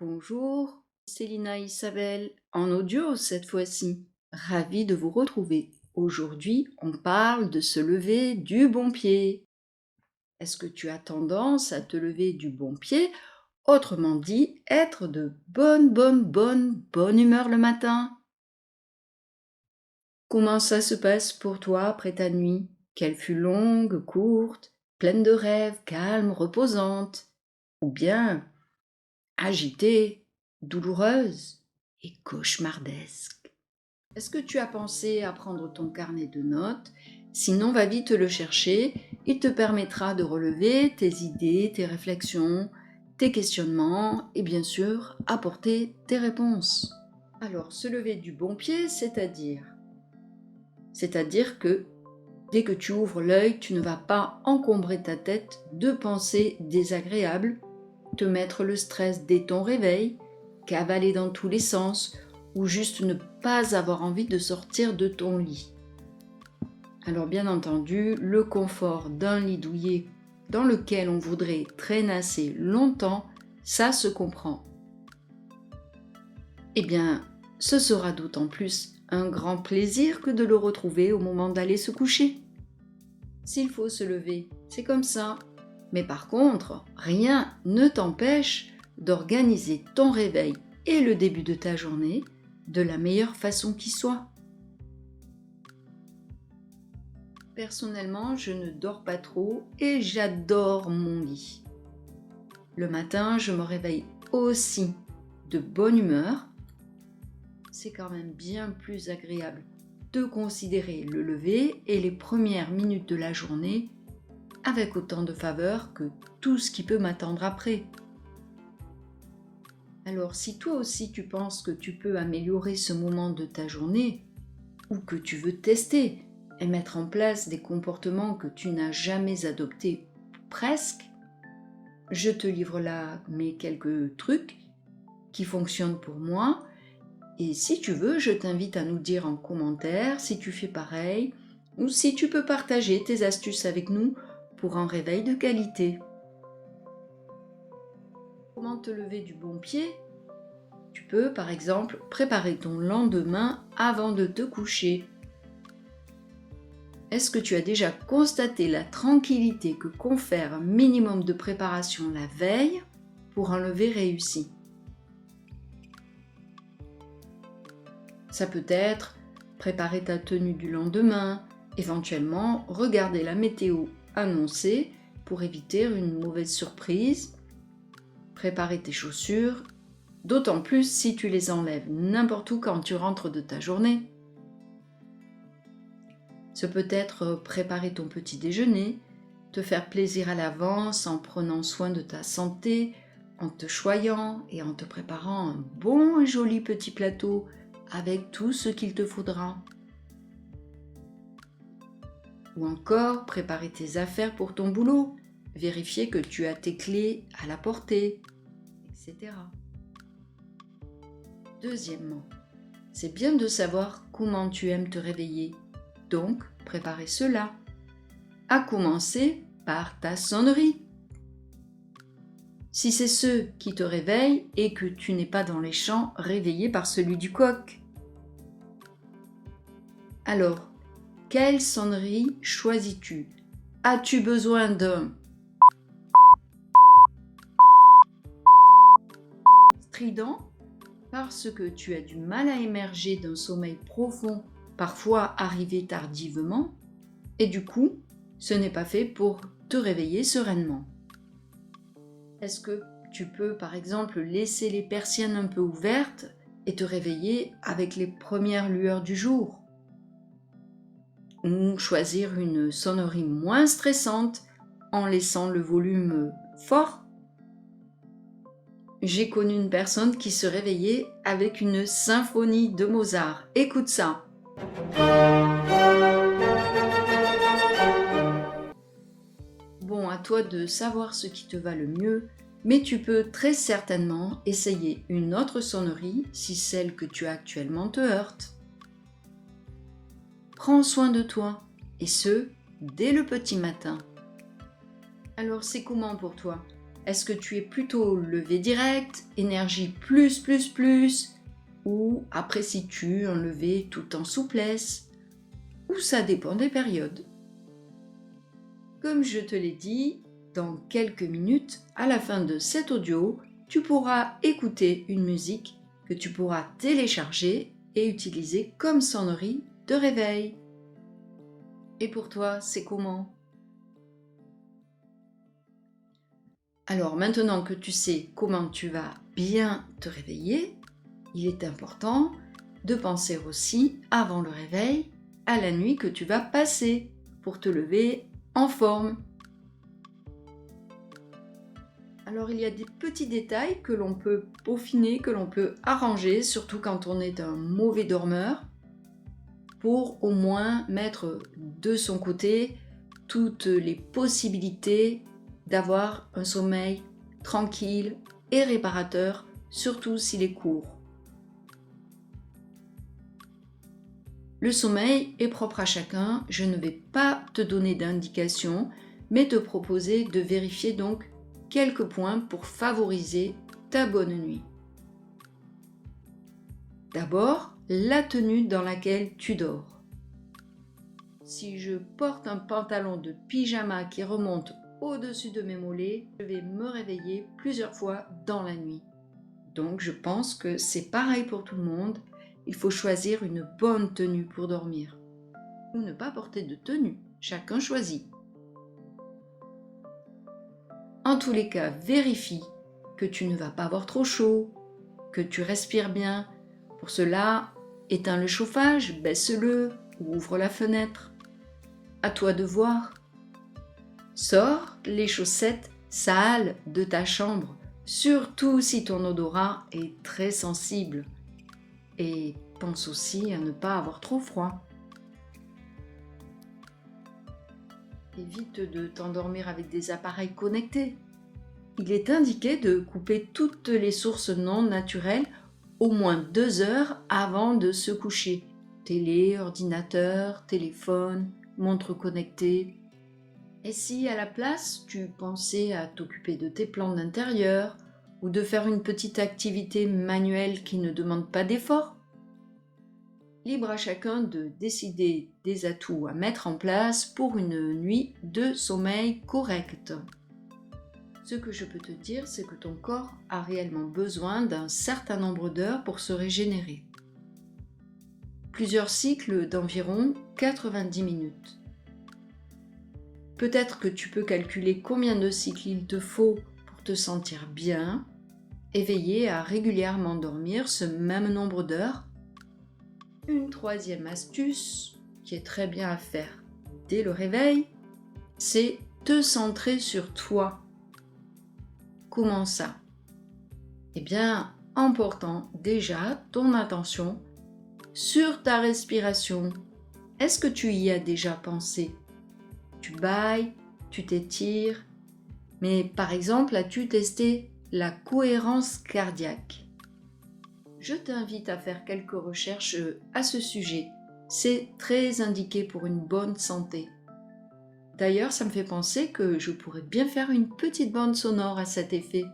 Bonjour, Célina Isabelle, en audio cette fois-ci. Ravie de vous retrouver. Aujourd'hui, on parle de se lever du bon pied. Est-ce que tu as tendance à te lever du bon pied, autrement dit, être de bonne humeur le matin? Comment ça se passe pour toi après ta nuit? Qu'elle fut longue, courte, pleine de rêves, calme, reposante, ou bien agitée, douloureuse et cauchemardesque. Est-ce que tu as pensé à prendre ton carnet de notes? Sinon, va vite le chercher. Il te permettra de relever tes idées, tes réflexions, tes questionnements et bien sûr apporter tes réponses. Alors, se lever du bon pied, c'est-à-dire que dès que tu ouvres l'œil, tu ne vas pas encombrer ta tête de pensées désagréables, te mettre le stress dès ton réveil, cavaler dans tous les sens ou juste ne pas avoir envie de sortir de ton lit. Alors bien entendu, le confort d'un lit douillet dans lequel on voudrait traînasser longtemps, ça se comprend. Eh bien, ce sera d'autant plus un grand plaisir que de le retrouver au moment d'aller se coucher. S'il faut se lever, c'est comme ça. Mais par contre, rien ne t'empêche d'organiser ton réveil et le début de ta journée de la meilleure façon qui soit. Personnellement, je ne dors pas trop et j'adore mon lit. Le matin, je me réveille aussi de bonne humeur. C'est quand même bien plus agréable de considérer le lever et les premières minutes de la journée avec autant de faveur que tout ce qui peut m'attendre après. Alors si toi aussi tu penses que tu peux améliorer ce moment de ta journée, ou que tu veux tester et mettre en place des comportements que tu n'as jamais adoptés, presque, je te livre là mes quelques trucs qui fonctionnent pour moi. Et si tu veux, je t'invite à nous dire en commentaire si tu fais pareil ou si tu peux partager tes astuces avec nous pour un réveil de qualité. Comment te lever du bon pied? Tu peux par exemple préparer ton lendemain avant de te coucher. Est-ce que tu as déjà constaté la tranquillité que confère un minimum de préparation la veille pour un lever réussi? Ça peut être préparer ta tenue du lendemain, éventuellement regarder la météo annoncée pour éviter une mauvaise surprise, préparer tes chaussures, d'autant plus si tu les enlèves n'importe où quand tu rentres de ta journée. Ce peut être préparer ton petit déjeuner, te faire plaisir à l'avance en prenant soin de ta santé, en te choyant et en te préparant un bon et joli petit plateau avec tout ce qu'il te faudra. Ou encore préparer tes affaires pour ton boulot, vérifier que tu as tes clés à la portée, etc. Deuxièmement, c'est bien de savoir comment tu aimes te réveiller. Donc, préparer cela. À commencer par ta sonnerie. Si c'est ceux qui te réveillent et que tu n'es pas dans les champs réveillé par celui du coq. Alors, quelle sonnerie choisis-tu? As-tu besoin d'un strident parce que tu as du mal à émerger d'un sommeil profond, parfois arrivé tardivement, et du coup, ce n'est pas fait pour te réveiller sereinement? Est-ce que tu peux par exemple laisser les persiennes un peu ouvertes et te réveiller avec les premières lueurs du jour? Ou choisir une sonnerie moins stressante en laissant le volume fort? J'ai connu une personne qui se réveillait avec une symphonie de Mozart. Écoute ça. Bon, à toi de savoir ce qui te va le mieux, mais tu peux très certainement essayer une autre sonnerie si celle que tu as actuellement te heurte. Prends soin de toi, et ce, dès le petit matin. Alors c'est comment pour toi? Est-ce que tu es plutôt lever direct, énergie plus, ou apprécies-tu un lever tout en souplesse, ou ça dépend des périodes? Comme je te l'ai dit, dans quelques minutes, à la fin de cet audio, tu pourras écouter une musique que tu pourras télécharger et utiliser comme sonnerie de réveil. Et pour toi, c'est comment? Alors maintenant que tu sais comment tu vas bien te réveiller, il est important de penser aussi, avant le réveil, à la nuit que tu vas passer pour te lever en forme. Alors il y a des petits détails que l'on peut peaufiner, que l'on peut arranger, surtout quand on est un mauvais dormeur, pour au moins mettre de son côté toutes les possibilités d'avoir un sommeil tranquille et réparateur, surtout s'il est court. Le sommeil est propre à chacun, je ne vais pas te donner d'indications, mais te proposer de vérifier donc quelques points pour favoriser ta bonne nuit. D'abord, la tenue dans laquelle tu dors. Si je porte un pantalon de pyjama qui remonte au-dessus de mes mollets, je vais me réveiller plusieurs fois dans la nuit. Donc je pense que c'est pareil pour tout le monde, il faut choisir une bonne tenue pour dormir. Ou ne pas porter de tenue, chacun choisit. En tous les cas, vérifie que tu ne vas pas avoir trop chaud, que tu respires bien. Pour cela, éteins le chauffage, baisse-le ou ouvre la fenêtre. À toi de voir. Sors les chaussettes sales de ta chambre, surtout si ton odorat est très sensible. Et pense aussi à ne pas avoir trop froid. Évite de t'endormir avec des appareils connectés. Il est indiqué de couper toutes les sources non naturelles au moins 2 heures avant de se coucher. Télé, ordinateur, téléphone, montre connectée. Et si à la place, tu pensais à t'occuper de tes plantes d'intérieur ou de faire une petite activité manuelle qui ne demande pas d'effort? Libre à chacun de décider des atouts à mettre en place pour une nuit de sommeil correcte. Ce que je peux te dire, c'est que ton corps a réellement besoin d'un certain nombre d'heures pour se régénérer. Plusieurs cycles d'environ 90 minutes. Peut-être que tu peux calculer combien de cycles il te faut pour te sentir bien et veiller à régulièrement dormir ce même nombre d'heures. Une troisième astuce qui est très bien à faire dès le réveil, c'est te centrer sur toi. Comment ça? Eh bien, en portant déjà ton attention sur ta respiration. Est-ce que tu y as déjà pensé? Tu bâilles, tu t'étires, mais par exemple, as-tu testé la cohérence cardiaque? Je t'invite à faire quelques recherches à ce sujet. C'est très indiqué pour une bonne santé. D'ailleurs, ça me fait penser que je pourrais bien faire une petite bande sonore à cet effet.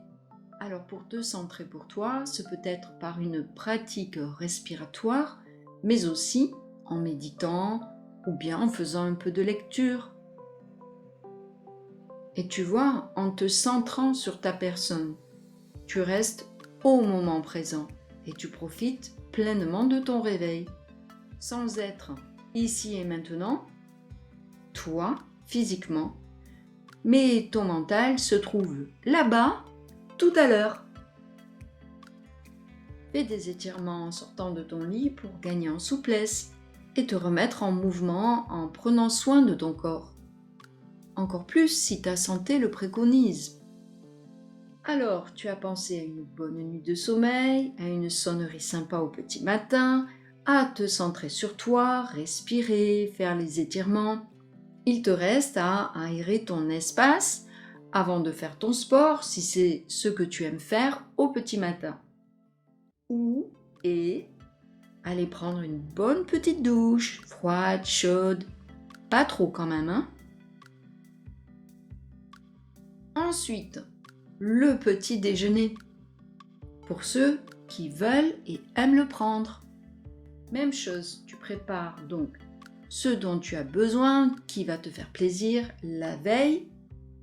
Alors pour te centrer pour toi, ce peut être par une pratique respiratoire, mais aussi en méditant ou bien en faisant un peu de lecture. Et tu vois, en te centrant sur ta personne, tu restes au moment présent et tu profites pleinement de ton réveil, sans être ici et maintenant, toi, physiquement, mais ton mental se trouve là-bas, tout à l'heure. Fais des étirements en sortant de ton lit pour gagner en souplesse et te remettre en mouvement en prenant soin de ton corps. Encore plus si ta santé le préconise. Alors, tu as pensé à une bonne nuit de sommeil, à une sonnerie sympa au petit matin, à te centrer sur toi, respirer, faire les étirements. Il te reste à aérer ton espace avant de faire ton sport, si c'est ce que tu aimes faire au petit matin. Ou aller prendre une bonne petite douche, froide, chaude, pas trop quand même, hein. Ensuite, le petit déjeuner. Pour ceux qui veulent et aiment le prendre. Même chose, tu prépares donc ce dont tu as besoin, qui va te faire plaisir la veille.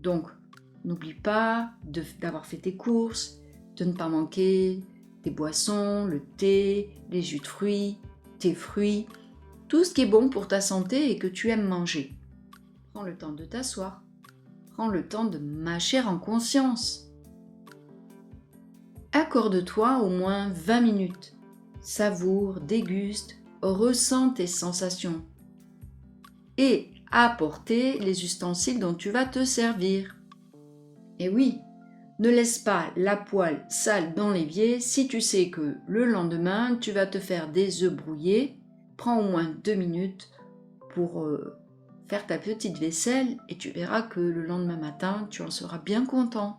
Donc, n'oublie pas d'avoir fait tes courses, de ne pas manquer tes boissons, le thé, les jus de fruits, tes fruits, tout ce qui est bon pour ta santé et que tu aimes manger. Prends le temps de t'asseoir, prends le temps de mâcher en conscience. Accorde-toi au moins 20 minutes. Savoure, déguste, ressens tes sensations. Et apporter les ustensiles dont tu vas te servir. Et oui, ne laisse pas la poêle sale dans l'évier si tu sais que le lendemain tu vas te faire des œufs brouillés. Prends au moins 2 minutes pour faire ta petite vaisselle et tu verras que le lendemain matin tu en seras bien content.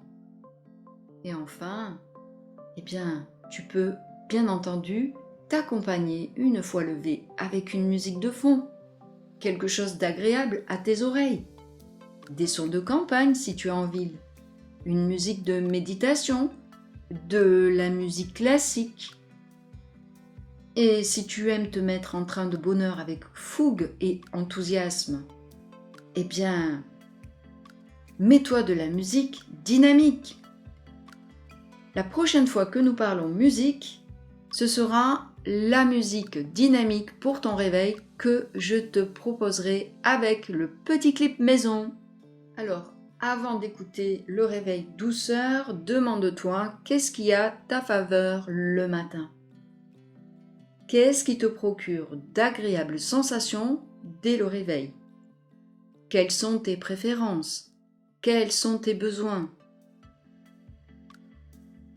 Et enfin, tu peux bien entendu t'accompagner une fois levé avec une musique de fond. Quelque chose d'agréable à tes oreilles. Des sons de campagne si tu es en ville. Une musique de méditation, de la musique classique. Et si tu aimes te mettre en train de bonheur avec fougue et enthousiasme, mets-toi de la musique dynamique. La prochaine fois que nous parlons musique, ce sera la musique dynamique pour ton réveil que je te proposerai avec le petit clip maison. Alors, avant d'écouter le réveil douceur, demande-toi qu'est-ce qui a ta faveur le matin. Qu'est-ce qui te procure d'agréables sensations dès le réveil? Quelles sont tes préférences? Quels sont tes besoins?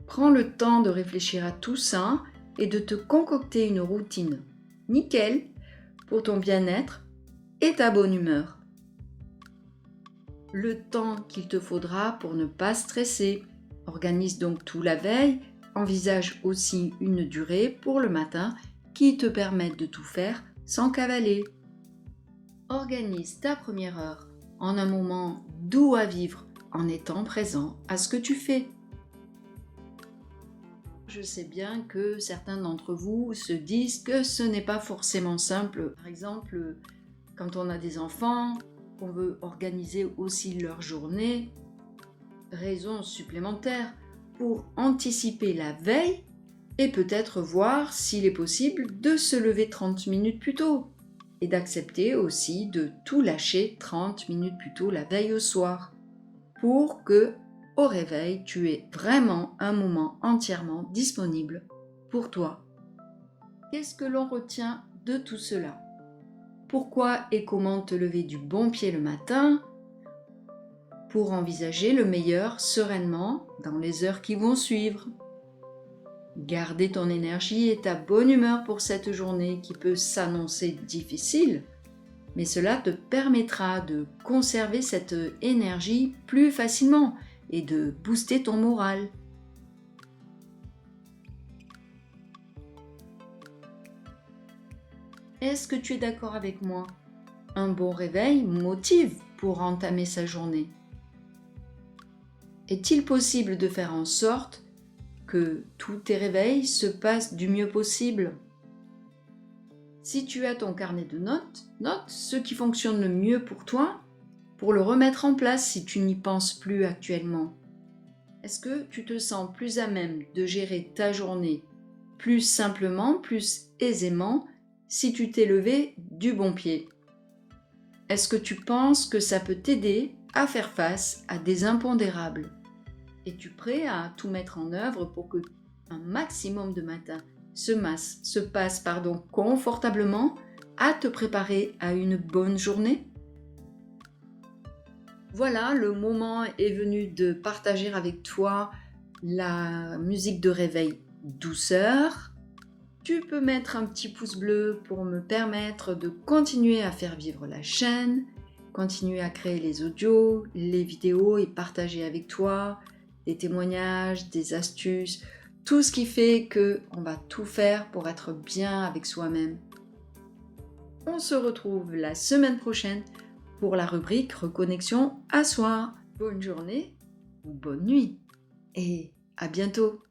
Prends le temps de réfléchir à tout ça et de te concocter une routine nickel pour ton bien-être et ta bonne humeur. Le temps qu'il te faudra pour ne pas stresser. Organise donc tout la veille, envisage aussi une durée pour le matin qui te permette de tout faire sans cavaler. Organise ta première heure en un moment doux à vivre en étant présent à ce que tu fais. Je sais bien que certains d'entre vous se disent que ce n'est pas forcément simple. Par exemple, quand on a des enfants, qu'on veut organiser aussi leur journée, raison supplémentaire pour anticiper la veille et peut-être voir s'il est possible de se lever 30 minutes plus tôt et d'accepter aussi de tout lâcher 30 minutes plus tôt la veille au soir pour que au réveil, tu aies vraiment un moment entièrement disponible pour toi. Qu'est-ce que l'on retient de tout cela? Pourquoi et comment te lever du bon pied le matin pour envisager le meilleur sereinement dans les heures qui vont suivre? Garder ton énergie et ta bonne humeur pour cette journée qui peut s'annoncer difficile, mais cela te permettra de conserver cette énergie plus facilement et de booster ton moral. Est-ce que tu es d'accord avec moi? Un bon réveil motive pour entamer sa journée. Est-il possible de faire en sorte que tous tes réveils se passent du mieux possible? Si tu as ton carnet de notes, note ce qui fonctionne le mieux pour toi pour le remettre en place si tu n'y penses plus actuellement. Est-ce que tu te sens plus à même de gérer ta journée plus simplement, plus aisément si tu t'es levé du bon pied? Est-ce que tu penses que ça peut t'aider à faire face à des impondérables? Es-tu prêt à tout mettre en œuvre pour que un maximum de matins se passe confortablement à te préparer à une bonne journée? Voilà, le moment est venu de partager avec toi la musique de réveil douceur. Tu peux mettre un petit pouce bleu pour me permettre de continuer à faire vivre la chaîne, continuer à créer les audios, les vidéos et partager avec toi des témoignages, des astuces, tout ce qui fait qu'on va tout faire pour être bien avec soi-même. On se retrouve la semaine prochaine pour la rubrique Reconnexion à soi. Bonne journée ou bonne nuit. et à bientôt.